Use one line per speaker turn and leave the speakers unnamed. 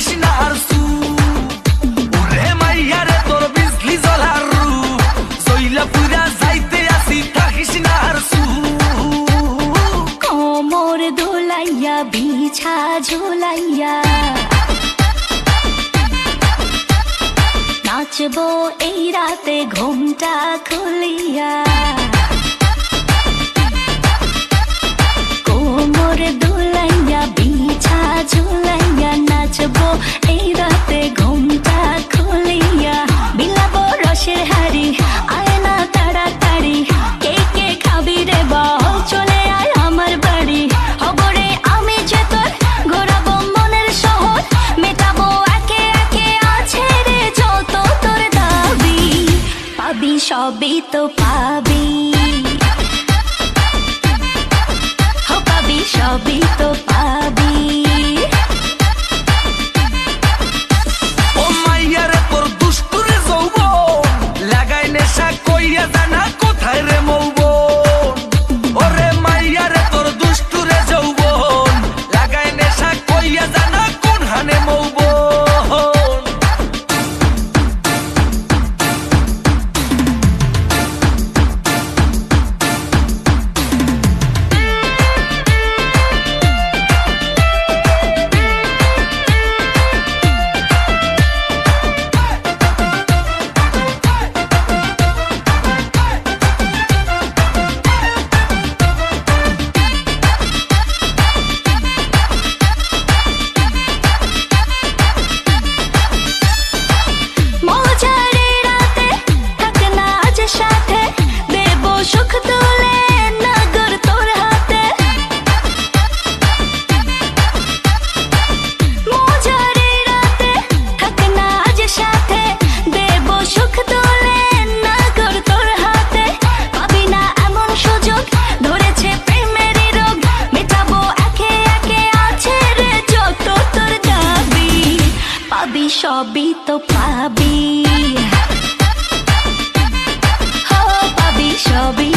থাকিস না আর সু ওরে মাইয়ারে তোর বিজলি জ্বলার রূপ জইলা পুরা যাইতে আসি থাকিস না আর সু
কোমর দোলাইয়া বিছা ঝুলাইয়া নাচবো এই রাতে ঘুমটা খুলিয়া কোমর দোলাইয়া বিছা ঝুলাইয়া নাচবো এই রাতে ঘুমটা খুলিয়া বিলাবো রসের হাড়ি আয় না তাড়াতাড়ি কে কে খাবি রে বল চলে আয় আমার বাড়ি হবরে আমি যে তোর ঘোরাবো মনের শহর মেটাবো একে একে আছে রে যত তোর দাবি পাবি সবই তো পাবি পাবি সবই তো পাবি
ও মাইয়ারে তোর দুষ্টুরে যৌবন লাগাই নেশা কইয়া জানা কোথায় রে মৌবন ওরে মাইয়ারে তোর দুষ্টুরে যৌবন লাগাই নেশা কইয়া জানা কোন হানে মৌবন
মজারে রাতে থাক না আজ সাথে দেব সুখ তুলে নগর তোর হাতে মজারে রাতে থাক না আজ সাথে দেব সুখ তুলে নগর তোর হাতে পাবি না এমন সুযোগ ধরেছে প্রেমের রোগ মেটাবো একে একে আছে রে যত তোর দাবি পাবি সবই তো পাবি পাবি সবই